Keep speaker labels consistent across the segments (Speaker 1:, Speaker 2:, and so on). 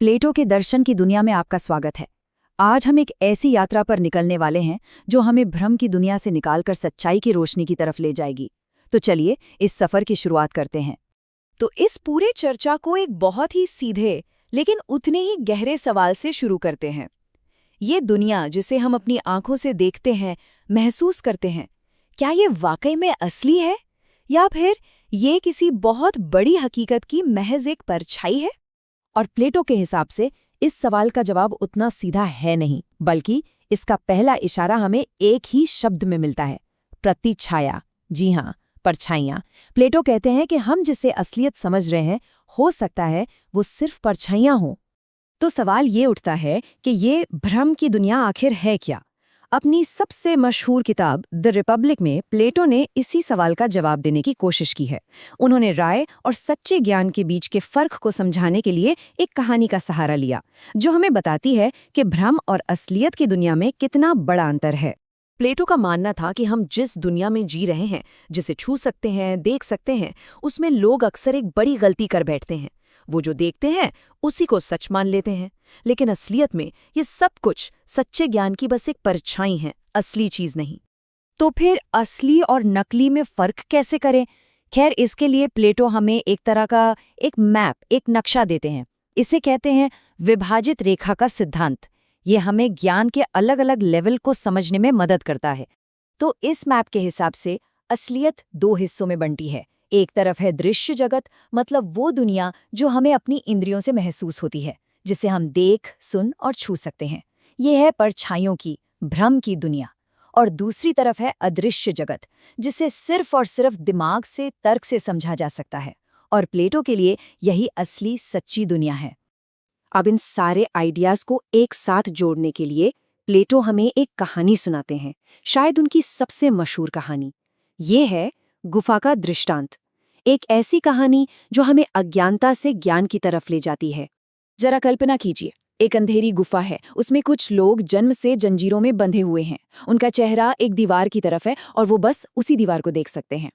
Speaker 1: प्लेटो के दर्शन की दुनिया में आपका स्वागत है। आज हम एक ऐसी यात्रा पर निकलने वाले हैं जो हमें भ्रम की दुनिया से निकालकर सच्चाई की रोशनी की तरफ ले जाएगी। तो चलिए इस सफर की शुरुआत करते हैं।
Speaker 2: तो इस पूरे चर्चा को एक बहुत ही सीधे लेकिन उतने ही गहरे सवाल से शुरू करते हैं। ये दुनिया जिसे हम अपनी आंखों से देखते हैं, महसूस करते हैं, क्या ये वाकई में असली है या फिर ये किसी बहुत बड़ी हकीकत की महज एक परछाई है?
Speaker 1: और प्लेटो के हिसाब से इस सवाल का जवाब उतना सीधा है नहीं, बल्कि इसका पहला इशारा हमें एक ही शब्द में मिलता है, प्रतिछाया। जी हाँ, परछाइयाँ। प्लेटो कहते हैं कि हम जिसे असलियत समझ रहे हैं, हो सकता है वो सिर्फ परछाइयाँ हों। तो सवाल ये उठता है कि ये भ्रम की दुनिया आखिर है क्या? अपनी सबसे मशहूर किताब द रिपब्लिक में प्लेटो ने इसी सवाल का जवाब देने की कोशिश की है। उन्होंने राय और सच्चे ज्ञान के बीच के फर्क को समझाने के लिए एक कहानी का सहारा लिया, जो हमें बताती है कि भ्रम और असलियत की दुनिया में कितना बड़ा अंतर है।
Speaker 2: प्लेटो का मानना था कि हम जिस दुनिया में जी रहे हैं, जिसे छू सकते हैं, देख सकते हैं, उसमें लोग अक्सर एक बड़ी गलती कर बैठते हैं। वो जो देखते हैं उसी को सच मान लेते हैं, लेकिन असलियत में ये सब कुछ सच्चे ज्ञान की बस एक परछाई है, असली चीज नहीं।
Speaker 1: तो फिर असली और नकली में फर्क कैसे करें? खैर, इसके लिए प्लेटो हमें एक तरह का एक मैप, एक नक्शा देते हैं। इसे कहते हैं विभाजित रेखा का सिद्धांत। ये हमें ज्ञान के अलग अलग लेवल को समझने में मदद करता है। तो इस मैप के हिसाब से असलियत दो हिस्सों में बंटी है। एक तरफ है दृश्य जगत, मतलब वो दुनिया जो हमें अपनी इंद्रियों से महसूस होती है, जिसे हम देख, सुन और छू सकते हैं। ये है परछाइयों की, भ्रम की दुनिया। और दूसरी तरफ है अदृश्य जगत, जिसे सिर्फ और सिर्फ दिमाग से, तर्क से समझा जा सकता है। और प्लेटो के लिए यही असली सच्ची दुनिया है। अब इन सारे आइडियाज को एक साथ जोड़ने के लिए प्लेटो हमें एक कहानी सुनाते हैं, शायद उनकी सबसे मशहूर कहानी। ये है गुफा का दृष्टांत। एक ऐसी कहानी जो हमें अज्ञानता से ज्ञान की तरफ ले जाती है। जरा कल्पना कीजिए, एक अंधेरी गुफा है, उसमें कुछ लोग जन्म से जंजीरों में बंधे हुए हैं। उनका चेहरा एक दीवार की तरफ है और वो बस उसी दीवार को देख सकते हैं।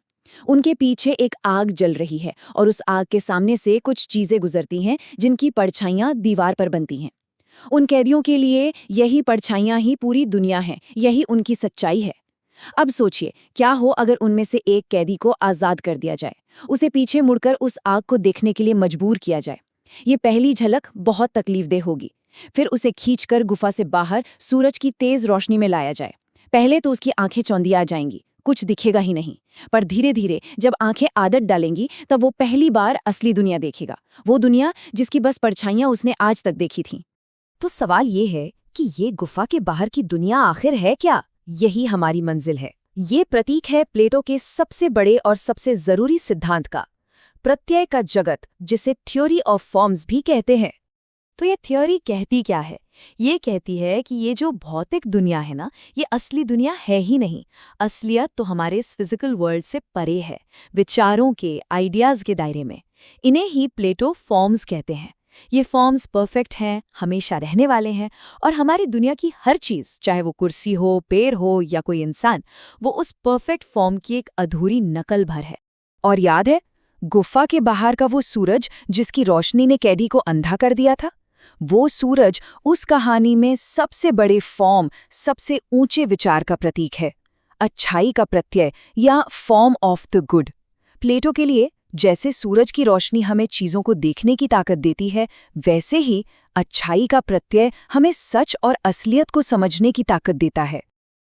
Speaker 1: उनके पीछे एक आग जल रही है और उस आग के सामने से कुछ चीजें गुजरती हैं जिनकी परछाइयां दीवार पर बनती हैं। उन कैदियों के लिए यही परछाइयां ही पूरी दुनिया है, यही उनकी सच्चाई है। अब सोचिए, क्या हो अगर उनमें से एक कैदी को आजाद कर दिया जाए, उसे पीछे मुड़कर उस आग को देखने के लिए मजबूर किया जाए। ये पहली झलक बहुत तकलीफदेह होगी। फिर उसे खींचकर गुफा से बाहर सूरज की तेज रोशनी में लाया जाए। पहले तो उसकी आंखें चौंधिया जाएंगी, कुछ दिखेगा ही नहीं। पर धीरे धीरे जब आंखें आदत डालेंगी, तब वो पहली बार असली दुनिया देखेगा, वो दुनिया जिसकी बस परछाइयां उसने आज तक देखी थीं।
Speaker 2: तो सवाल ये है कि ये गुफा के बाहर की दुनिया आखिर है क्या? यही हमारी मंजिल है। ये प्रतीक है प्लेटो के सबसे बड़े और सबसे जरूरी सिद्धांत का, प्रत्यय का जगत, जिसे थ्योरी ऑफ फॉर्म्स भी कहते हैं।
Speaker 1: तो ये थ्योरी कहती क्या है? ये कहती है कि ये जो भौतिक दुनिया है ना, ये असली दुनिया है ही नहीं। असलियत तो हमारे इस फिजिकल वर्ल्ड से परे है, विचारों के, आइडियाज के दायरे में। इन्हें ही प्लेटो फॉर्म्स कहते हैं। ये फॉर्म्स परफेक्ट हैं, हमेशा रहने वाले हैं, और हमारी दुनिया की हर चीज़, चाहे वो कुर्सी हो, पेड़ हो या कोई इंसान, वो उस परफेक्ट फॉर्म की एक अधूरी नकल भर है। और याद है गुफा के बाहर का वो सूरज जिसकी रोशनी ने कैदी को अंधा कर दिया था? वो सूरज उस कहानी में सबसे बड़े फॉर्म, सबसे ऊंचे विचार का प्रतीक है, अच्छाई का प्रत्यय या फॉर्म ऑफ द गुड। प्लेटो के लिए जैसे सूरज की रोशनी हमें चीजों को देखने की ताकत देती है, वैसे ही अच्छाई का प्रत्यय हमें सच और असलियत को समझने की ताकत देता है।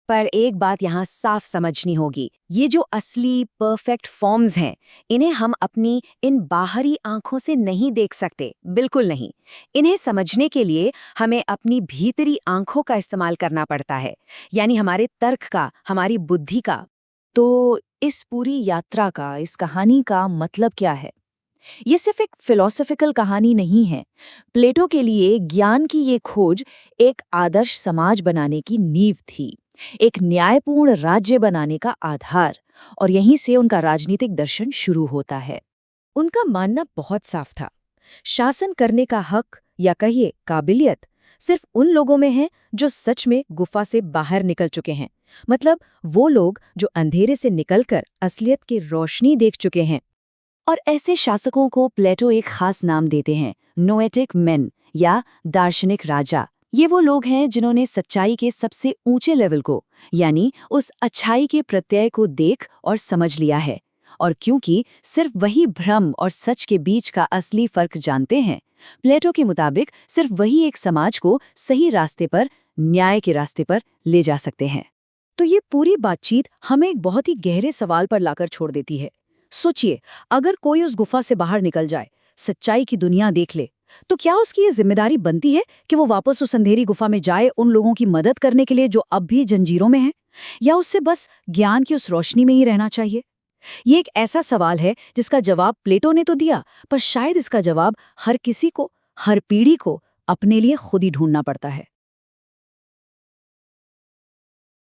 Speaker 1: पर एक बात यहाँ साफ समझनी होगी, ये जो असली परफेक्ट फॉर्म्स हैं, इन्हें हम अपनी इन बाहरी आंखों से नहीं देख सकते, बिल्कुल नहीं। इन्हें समझने के लिए हमें अपनी भीतरी आंखों का इस्तेमाल करना पड़ता है, यानी हमारे तर्क का, हमारी बुद्धि का। तो इस पूरी यात्रा का, इस कहानी का मतलब क्या है? ये सिर्फ एक फिलॉसफिकल कहानी नहीं है। प्लेटो के लिए ज्ञान की ये खोज एक आदर्श समाज बनाने की नींव थी, एक न्यायपूर्ण राज्य बनाने का आधार, और यहीं से उनका राजनीतिक दर्शन शुरू होता है। उनका मानना बहुत साफ था, शासन करने का हक या कहिए काबिलियत सिर्फ उन लोगों में है जो सच में गुफा से बाहर निकल चुके हैं, मतलब वो लोग जो अंधेरे से निकलकर असलियत की रोशनी देख चुके हैं। और ऐसे शासकों को प्लेटो एक खास नाम देते हैं, नोएटिक मेन, या दार्शनिक राजा, ये वो लोग हैं जिन्होंने सच्चाई के सबसे ऊंचे लेवल को, यानी उस अच्छाई के प्रत्यय को देख और समझ लिया है। और क्योंकि सिर्फ वही भ्रम और सच के बीच का असली फर्क जानते हैं, प्लेटो के मुताबिक सिर्फ वही एक समाज को सही रास्ते पर, न्याय के रास्ते पर ले जा सकते हैं।
Speaker 2: तो ये पूरी बातचीत हमें एक बहुत ही गहरे सवाल पर लाकर छोड़ देती है। सोचिए, अगर कोई उस गुफा से बाहर निकल जाए, सच्चाई की दुनिया देख ले, तो क्या उसकी ये जिम्मेदारी बनती है कि वो वापस उस अंधेरी गुफा में जाए उन लोगों की मदद करने के लिए जो अब भी जंजीरों में हैं? या उससे बस ज्ञान की उस रोशनी में ही रहना चाहिए? ये एक ऐसा सवाल है जिसका जवाब प्लेटो ने तो दिया, पर शायद इसका जवाब हर किसी को, हर पीढ़ी को अपने लिए खुद ही ढूंढना पड़ता है।